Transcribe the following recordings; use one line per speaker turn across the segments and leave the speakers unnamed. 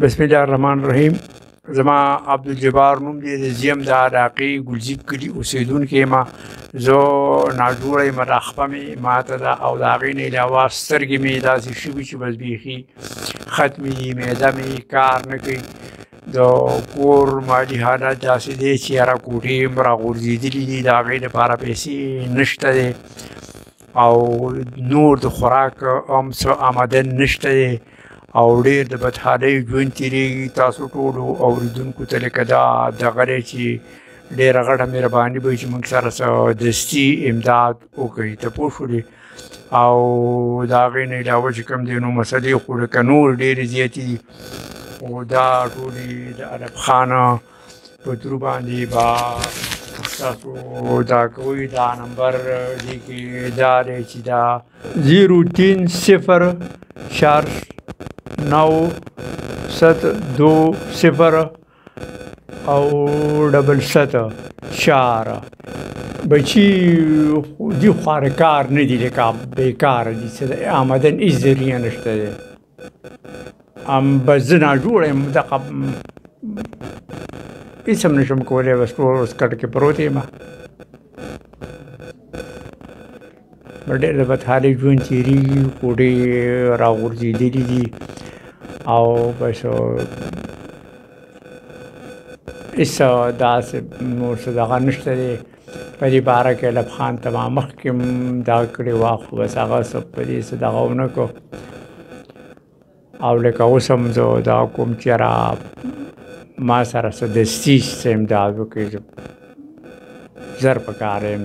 بسم الله الرحمن الرحیم. زما عبدالجبار نوم دی، زیم د عراقي ګلزیب کلي اوسېدونکی یم. زه ناجوړه یم، دا خپه مې ماته ده او د هغې نه علاوه سترګې مې داسې شوي چې بس بیخي ختمې دي، معده مې کار نه کوي. د کور مالي حالت داسې دی چې یاره کوټې هم راغورځېدلي دي، د هغې لپاره پیسې نشته دی او نور د خوراک هم څه آمدن نشته دی او ډېر د بدحالۍ ژوند تېرېږي. تاسو ټولو اورېدونکو ته لکه دا دغه دی چې ډېره غټه مهرباني به وي چې موږ سره څه دستي امداد وکړئ. ته پوه شولې؟ او د هغې نه علاوه چې کوم دی نو مسلې خو لکه نور ډېرې زیاتې دي، خو دا ټولې د ادب خانه په درو باندې به تاسو دا کوئ. دا نمبر دی کې دا دی چې دا 0304720 او 77 بچي دي خواره کار نه دي، لکه بېکاره دي، څه د آمدن هېڅ ذریعه نشته دی. بس زه ناجوړه یم، دغه هېڅ هم نشم کولی، بس ټول اوس کټ کې پروت یم. ډېر د بدحالۍ ژوند تېرېږي، کوټې راغورځېدلي دي او بس هېڅ داسې نور څه دغه نشته دی. په دې باره کې ایلب خان ته ما مخکې هم دغه کړې وه، خو بس هغه څه په دې څه دغه ونه کړو. او لکه اوس هم زه دغه کوم چې یاره ما سره څه دستي څه امداد وکړي، زر په کار یم.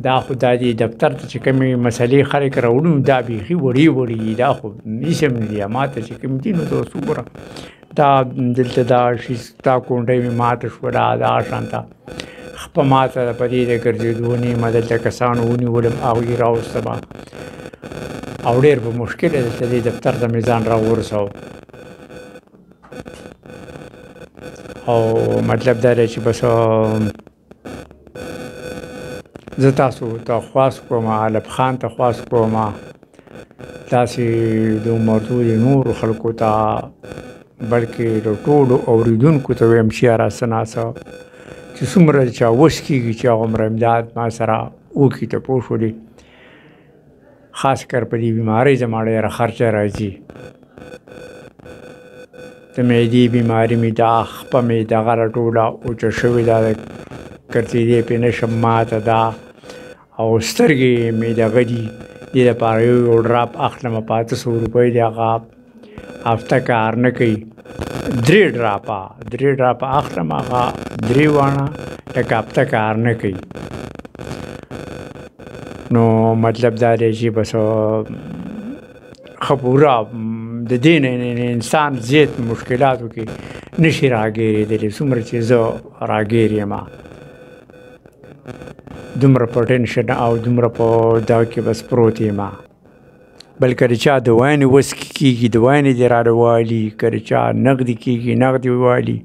دا خو دا دې دفتر ته چې کومې مسلې خلک راوړي نو دا بیخي وړې وړې دي، دا خو هېڅ هم نه دي. ما ته چې کوم دي نو ته اوس وګوره، دا دلته دا شي دا کونډۍ مې ماته شوله، دغه شان ته خپه ماته ده په دې د ګرځېدو نیمه. دلته کسانو ونیولم، هغوی راوستمه او ډېر په مشکله دلته دې دفتر ته مې ځان راورسوه. او مطلب دا دی چې بس زه تاسو ته خواست کوم، ایلب خان ته خواست کوم، داسې د عمرتو د نورو خلکو ته بلکې د ټولو اورېدونکو ته ویم چې یاره څه ناڅه چې څومره د چا وس کېږي چې هغومره امداد ما سره وکړي. ته پوه شولې؟ خاص کر په دې بیمارۍ زما ډېره خرچه راځي. د معدې بیماري مې دا خپه مې دغه راټوله اوچه شوې ده، ګرځېدی پرې نه شم، ماته ده او سترګې مې دغه دي. دې لپاره یو ډراپ اخلمه په 800 روپۍ دی، هغه هفته کار نه کوي. 3 ډراپه اخلم، هغه 3 وانه لکه هفته کار نه کوي. نو مطلب دا دی چې بس ښه پوره د دې نه انسان زیات مشکلاتو کې نشي راګېرېدلی، څومره چې زه راګېر یم. دومره په ټینشن او دومره په دغه کې بس پروت یم. بلکې د چا دوايانې وس کېږي، دوايانې دې راله والي، که د چا نغدې کېږي نغدې والي.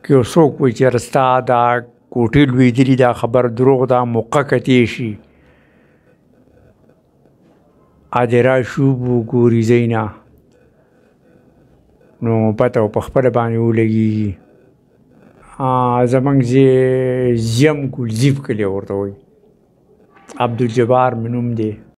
که یو څوک وایي چې یاره ستا دا کوټې لوېدلي، دا خبر دروغ ده، موقع کتې شي، ا دې راشو وګوري ځای نه، نو پته په خپله باندې ولګېږي. زموږ زیم ګلزیب کلي ورته وایي، عبدالجبار مې نوم دی.